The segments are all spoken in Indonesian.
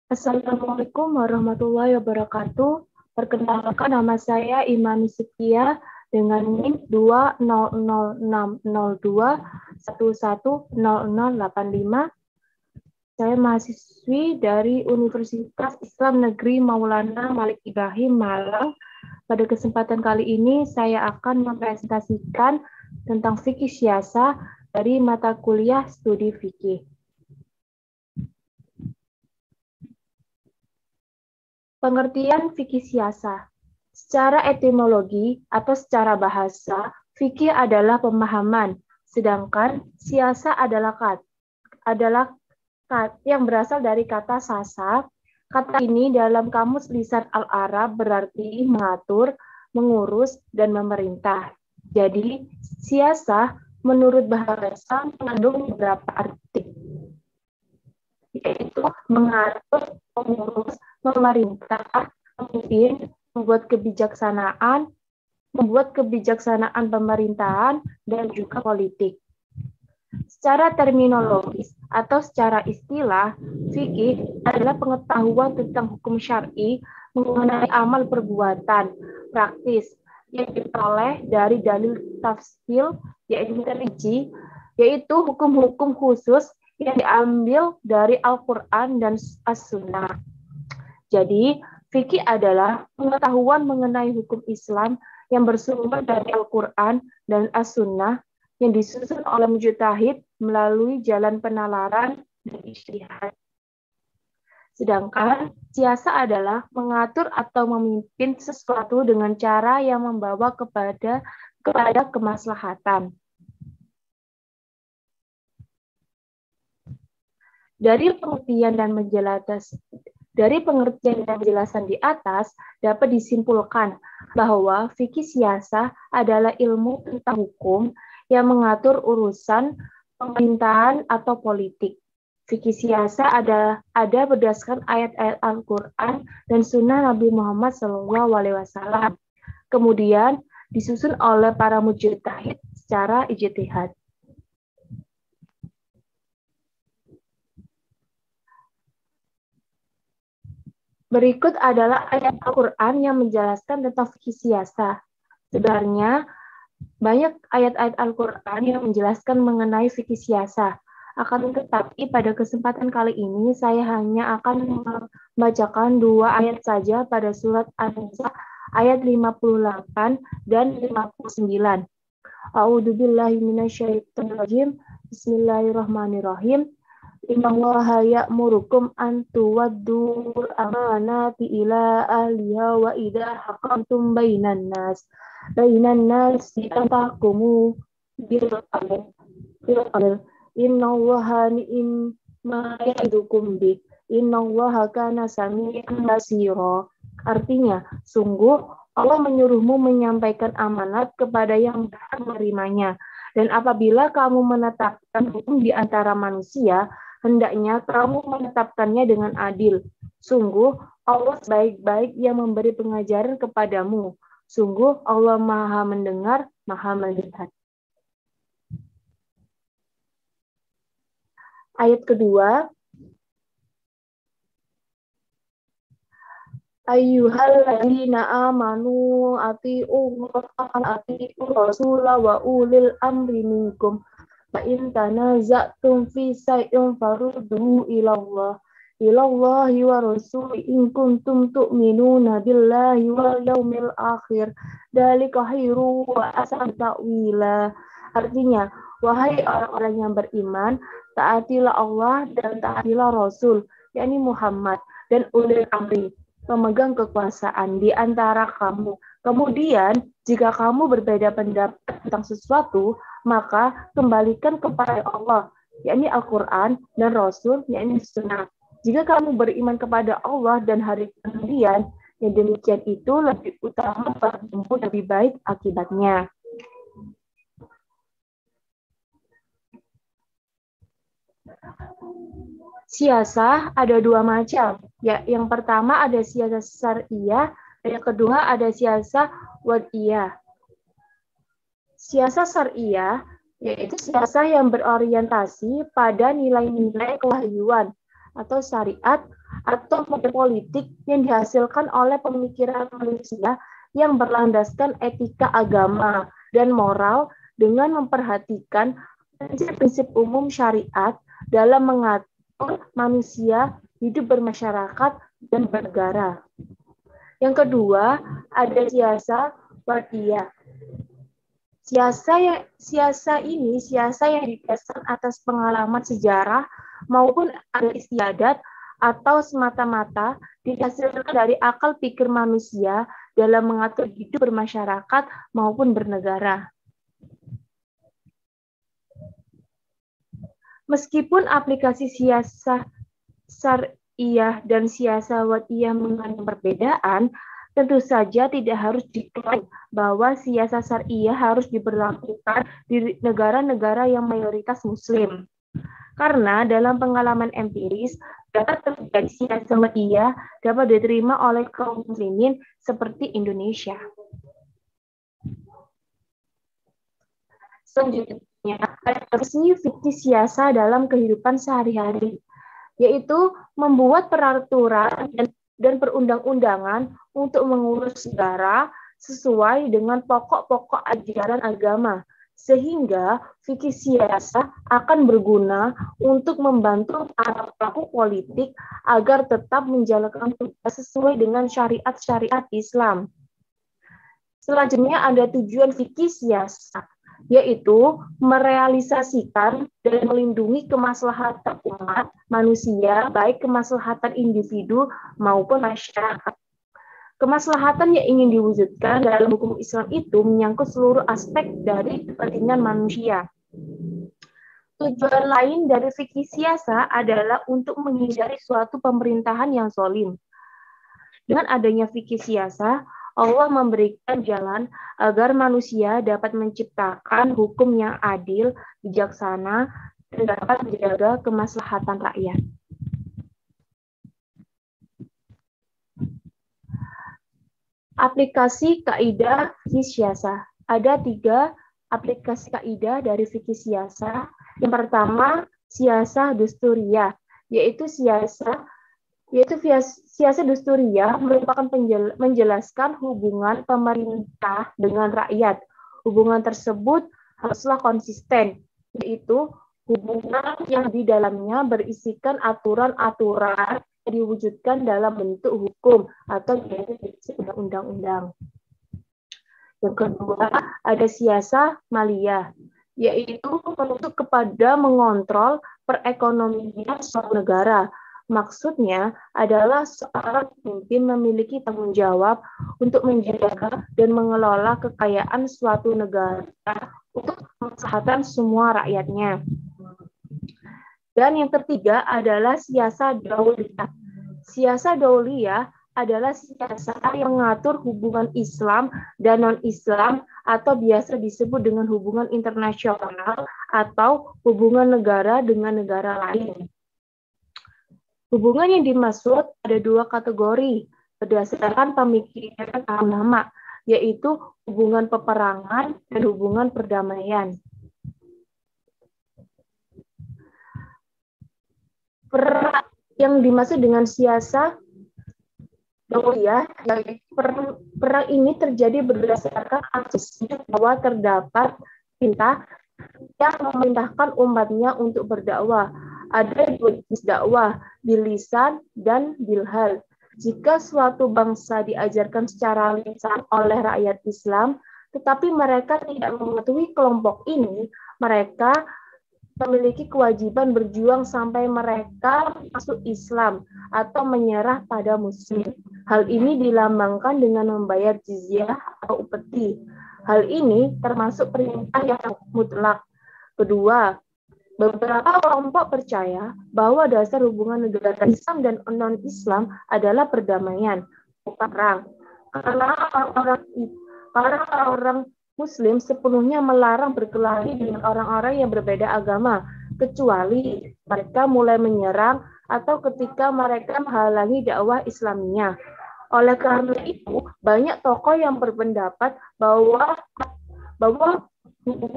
Assalamualaikum warahmatullahi wabarakatuh. Perkenalkan, nama saya Imani Setia dengan NIM 2000602110085. Saya mahasiswi dari Universitas Islam Negeri Maulana Malik Ibrahim, Malang. Pada kesempatan kali ini saya akan mempresentasikan tentang fikih siasa dari mata kuliah studi fikih. Pengertian fikih siasa. Secara etimologi atau secara bahasa, fikih adalah pemahaman, sedangkan siasa adalah yang berasal dari kata sasa. Kata ini dalam kamus lisan Al-Arab berarti mengatur, mengurus, dan memerintah. Jadi, siasa menurut bahasa mengandung beberapa arti, yaitu mengatur, mengurus, memerintah, memimpin, membuat kebijaksanaan pemerintahan, dan juga politik. Secara terminologis atau secara istilah, fikih adalah pengetahuan tentang hukum syar'i mengenai amal perbuatan praktis yang diperoleh dari dalil tafsil, yaitu hukum-hukum khusus yang diambil dari Al-Quran dan As-Sunnah. Jadi, fikih adalah pengetahuan mengenai hukum Islam yang bersumber dari Al-Quran dan As-Sunnah yang disusun oleh mujtahid melalui jalan penalaran dan ijtihad. Sedangkan siasa adalah mengatur atau memimpin sesuatu dengan cara yang membawa kepada kemaslahatan. Dari pengertian dan penjelasan di atas dapat disimpulkan bahwa fikih siasa adalah ilmu tentang hukum yang mengatur urusan pemerintahan atau politik. Fikih siasa ada berdasarkan ayat-ayat Al-Quran dan Sunnah Nabi Muhammad SAW. Kemudian disusun oleh para mujtahid secara ijtihad. Berikut adalah ayat Al-Quran yang menjelaskan tentang fikih siasa. Sebenarnya, banyak ayat-ayat Al-Quran yang menjelaskan mengenai fikih siasa. Akan tetapi pada kesempatan kali ini, saya hanya akan membacakan 2 ayat saja pada surat An-Nisa ayat 58 dan 59. A'udzubillahi minasyaitonirrajim. Bismillahirrahmanirrahim. Innallaha ya'murukum an tuwaddul amanati ila ahliha wa idza hakamtum bainan nas tahkumu bil adl. Innallaha ni'ma ya'idukum bi. Innallaha kana sami'an basira. Artinya, sungguh Allah menyuruhmu menyampaikan amanat kepada yang berhak menerimanya. Dan apabila kamu menetapkan hukum di antara manusia, hendaknya kamu menetapkannya dengan adil. Sungguh Allah sebaik-baik yang memberi pengajaran kepadamu. Sungguh Allah Maha mendengar, Maha melihat. Ayat kedua. Ayyuhalladzina amanu atii'ur rasula wa ulil amri minkum. Fa in tanaza'tum fi shay'in farudduhu ilallahi wa rasuli in kuntum tu'minuna billahi wal yaumil akhir. Dzalika khairu wa ahsanu ta'wila. Artinya, wahai orang-orang yang beriman, taatilah Allah dan taatilah Rasul, yakni Muhammad, dan ulil amri, pemegang kekuasaan di antara kamu. Kemudian, jika kamu berbeda pendapat tentang sesuatu, maka kembalikan kepada Allah, yakni Al-Quran, dan Rasul, yakni Sunnah. Jika kamu beriman kepada Allah dan hari kemudian, yang demikian itu lebih utama bagimu, lebih baik akibatnya. Siasa ada 2 macam. Ya, yang pertama ada siasa syariah, dan yang kedua ada siasa wad'iyah. Siasa syariah yaitu siasa yang berorientasi pada nilai-nilai kewahyuan atau syariat atau model politik yang dihasilkan oleh pemikiran manusia yang berlandaskan etika agama dan moral dengan memperhatikan prinsip-prinsip umum syariat dalam mengatur manusia hidup bermasyarakat dan bernegara. Yang kedua, ada siasa wadiyah. Siasa yang didasarkan atas pengalaman sejarah maupun adat istiadat atau semata-mata dihasilkan dari akal pikir manusia dalam mengatur hidup bermasyarakat maupun bernegara. Meskipun aplikasi siasa syariah dan siasa wadiyah mengandung perbedaan, tentu saja tidak harus diklaim bahwa siasa syariah harus diberlakukan di negara-negara yang mayoritas Muslim. Karena dalam pengalaman empiris, dapat terjadi siasa wadiyah dapat diterima oleh kaum muslimin seperti Indonesia. Selanjutnya, ada resmi fikih siasa dalam kehidupan sehari-hari, yaitu membuat peraturan dan perundang-undangan untuk mengurus negara sesuai dengan pokok-pokok ajaran agama, sehingga fikih siasa akan berguna untuk membantu para pelaku politik agar tetap menjalankan tugas sesuai dengan syariat-syariat Islam. Selanjutnya ada tujuan fikih siasa, yaitu merealisasikan dan melindungi kemaslahatan umat manusia, baik kemaslahatan individu maupun masyarakat. Kemaslahatan yang ingin diwujudkan dalam hukum Islam itu menyangkut seluruh aspek dari kepentingan manusia. Tujuan lain dari fikih siasa adalah untuk menghindari suatu pemerintahan yang zalim. Dengan adanya fikih siasa, Allah memberikan jalan agar manusia dapat menciptakan hukum yang adil, bijaksana, dan dapat menjaga kemaslahatan rakyat. Aplikasi kaidah fikih siasa. Ada 3 aplikasi kaidah dari fikih siasa. Yang pertama, siasa dusturiyah, yaitu siasa dusturiyah merupakan menjelaskan hubungan pemerintah dengan rakyat. Hubungan tersebut haruslah konsisten, yaitu hubungan yang di dalamnya berisikan aturan-aturan yang diwujudkan dalam bentuk hukum atau undang-undang. Yang kedua, ada siasa maliyah, yaitu menuntut kepada mengontrol perekonomian suatu negara. Maksudnya adalah seorang pemimpin memiliki tanggung jawab untuk menjaga dan mengelola kekayaan suatu negara untuk kemaslahatan semua rakyatnya. Dan yang ketiga adalah siasa dauliyah. Siasa dauliyah adalah siasa yang mengatur hubungan Islam dan non-Islam atau biasa disebut dengan hubungan internasional atau hubungan negara dengan negara lain. Hubungan yang dimaksud ada 2 kategori berdasarkan pemikiran ulama, yaitu hubungan peperangan dan hubungan perdamaian. Yang dimaksud dengan siasa dauliyah, yaitu perang ini terjadi berdasarkan asas bahwa terdapat perintah yang memerintahkan umatnya untuk berdakwah. Ada 2 jenis dakwah, bilisan dan bilhal. Jika suatu bangsa diajarkan secara lisan oleh rakyat Islam, tetapi mereka tidak mematuhi kelompok ini, mereka memiliki kewajiban berjuang sampai mereka masuk Islam atau menyerah pada muslim. Hal ini dilambangkan dengan membayar jizyah atau upeti. Hal ini termasuk perintah yang mutlak. Kedua, beberapa kelompok percaya bahwa dasar hubungan negara Islam dan non-Islam adalah perdamaian, bukan perang. Karena orang-orang Muslim sepenuhnya melarang berkelahi dengan orang-orang yang berbeda agama, kecuali mereka mulai menyerang atau ketika mereka menghalangi dakwah Islamnya. Oleh karena itu, banyak tokoh yang berpendapat bahwa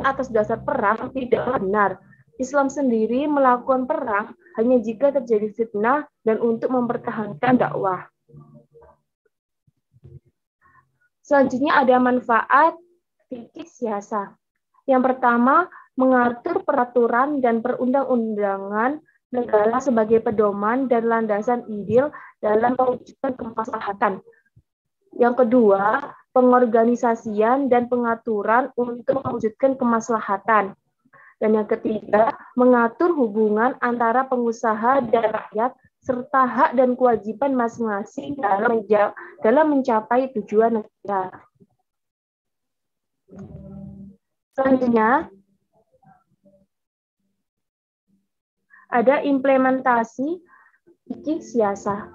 atas dasar perang tidak benar. Islam sendiri melakukan perang hanya jika terjadi fitnah dan untuk mempertahankan dakwah. Selanjutnya ada manfaat fikih siasah. Yang pertama, mengatur peraturan dan perundang-undangan negara sebagai pedoman dan landasan ideal dalam mewujudkan kemaslahatan. Yang kedua, pengorganisasian dan pengaturan untuk mewujudkan kemaslahatan. Dan yang ketiga, mengatur hubungan antara pengusaha dan rakyat serta hak dan kewajiban masing-masing dalam mencapai tujuan negara. Selanjutnya, ada implementasi fikih siasah.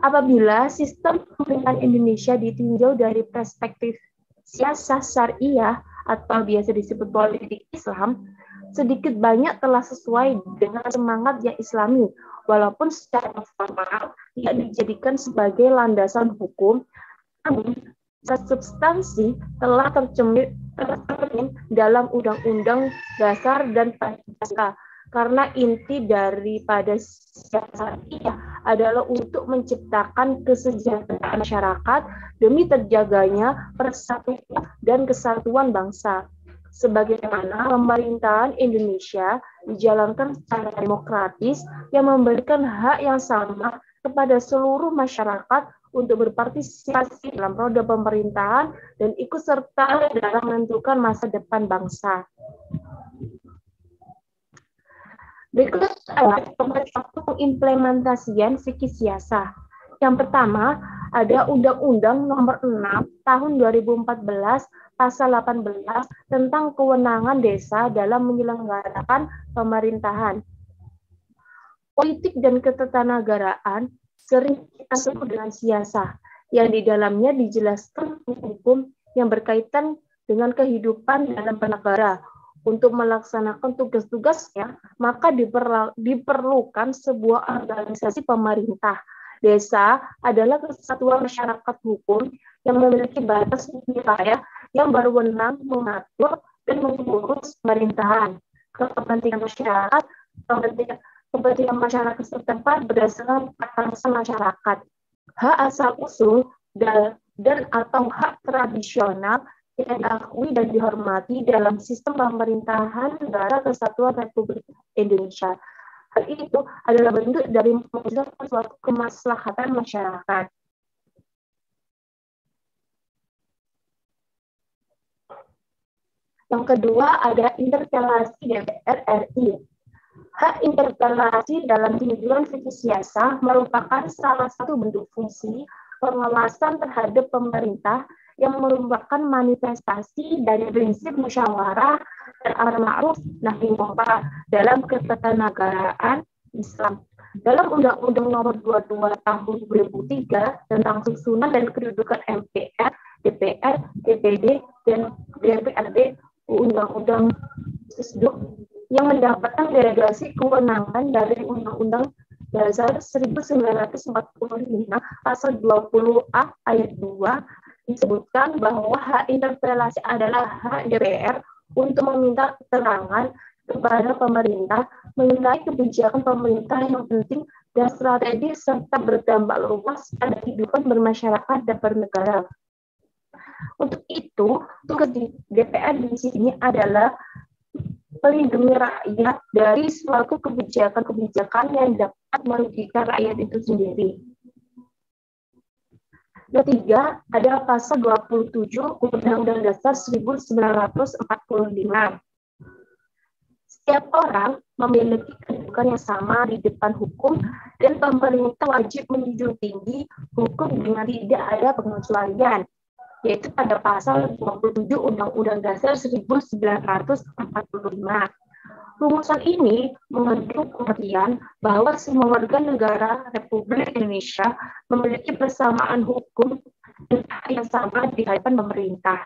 Apabila sistem pemerintahan Indonesia ditinjau dari perspektif siasah syariah atau biasa disebut politik Islam, sedikit banyak telah sesuai dengan semangat yang Islami, walaupun secara formal tidak dijadikan sebagai landasan hukum, namun substansi telah tercermin dalam Undang-Undang Dasar dan Pancasila. Karena inti daripada siasat adalah untuk menciptakan kesejahteraan masyarakat demi terjaganya persatuan dan kesatuan bangsa. Sebagaimana pemerintahan Indonesia dijalankan secara demokratis yang memberikan hak yang sama kepada seluruh masyarakat untuk berpartisipasi dalam roda pemerintahan dan ikut serta dalam menentukan masa depan bangsa. Berikut adalah pengimplementasian fikih siasah. Yang pertama, ada Undang-Undang Nomor 6 Tahun 2014 Pasal 18 tentang kewenangan desa dalam menyelenggarakan pemerintahan. Politik dan ketatanegaraan sering kita sebut dengan siasah, yang di dalamnya dijelaskan hukum yang berkaitan dengan kehidupan dalam bernegara. Untuk melaksanakan tugas-tugasnya, maka diperlukan sebuah organisasi pemerintah. Desa adalah kesatuan masyarakat hukum yang memiliki batas wilayah yang berwenang mengatur dan mengurus pemerintahan, kepentingan masyarakat, kepentingan masyarakat setempat berdasarkan preferensi masyarakat. Hak asal-usul dan atau hak tradisional yang diakui dan dihormati dalam sistem pemerintahan negara kesatuan Republik Indonesia. Hal itu adalah bentuk dari mewujudkan suatu kemaslahatan masyarakat. Yang kedua ada interpelasi DPR RI. Hak interpelasi dalam tinjauan fikih siasah merupakan salah satu bentuk fungsi pengawasan terhadap pemerintah yang merupakan manifestasi dari prinsip musyawarah dan amar ma'ruf nahi munkar dalam ketatanegaraan Islam. Dalam Undang-Undang Nomor 22 Tahun 2003 tentang susunan dan kedudukan MPR, DPR, DPD, dan DPRD, Undang-Undang Sesduk yang mendapatkan delegasi kewenangan dari Undang-Undang Dasar 1945 Pasal 20A Ayat 2 disebutkan bahwa hak interpelasi adalah hak DPR untuk meminta keterangan kepada pemerintah mengenai kebijakan pemerintah yang penting dan strategis serta berdampak luas pada kehidupan bermasyarakat dan bernegara. Untuk itu, tugas DPR di sini adalah melindungi rakyat dari suatu kebijakan-kebijakan yang dapat merugikan rakyat itu sendiri. Ketiga, ada pasal 27 Undang-Undang Dasar 1945. Setiap orang memiliki kedudukan yang sama di depan hukum dan pemerintah wajib menjunjung tinggi hukum dengan tidak ada pengecualian, yaitu pada pasal 27 Undang-Undang Dasar 1945. Rumusan ini mengandung pengertian bahwa semua warga negara Republik Indonesia memiliki persamaan hukum dan hak yang sama di hadapan pemerintah.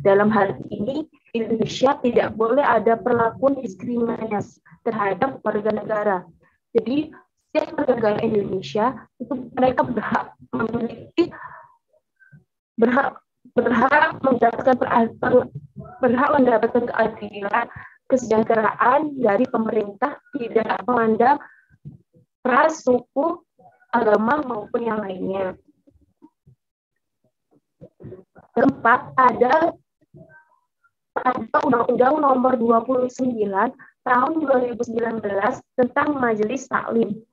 Dalam hal ini, Indonesia tidak boleh ada perlakuan diskriminasi terhadap warga negara. Jadi, setiap warga negara Indonesia itu mereka berhak mendapatkan keadilan, kesejahteraan dari pemerintah, tidak memandang ras, suku, agama maupun yang lainnya. Keempat, ada Undang-Undang Nomor 29 Tahun 2019 tentang Majelis Taklim.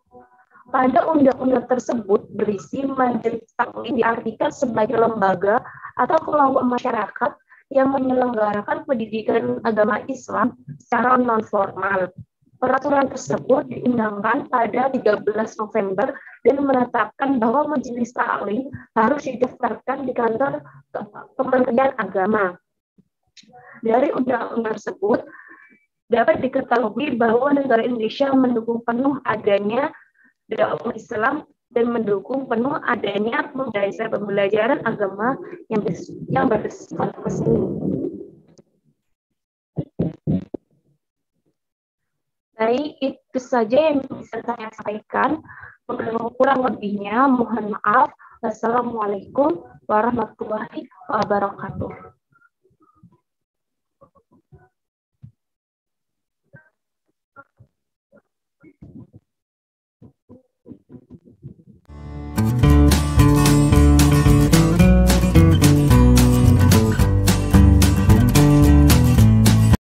Pada undang-undang tersebut berisi Majelis Taklim diartikan sebagai lembaga atau kelompok masyarakat yang menyelenggarakan pendidikan agama Islam secara non-formal. Peraturan tersebut diundangkan pada 13 November dan menetapkan bahwa Majelis Taklim harus didaftarkan di kantor Kementerian Agama. Dari undang-undang tersebut dapat diketahui bahwa negara Indonesia mendukung penuh adanya dakwah Islam dan mendukung penuh adanya pembelajaran agama yang bersifat Muslim. Baik, itu saja yang bisa saya sampaikan. Kurang lebihnya mohon maaf. Wassalamualaikum warahmatullahi wabarakatuh.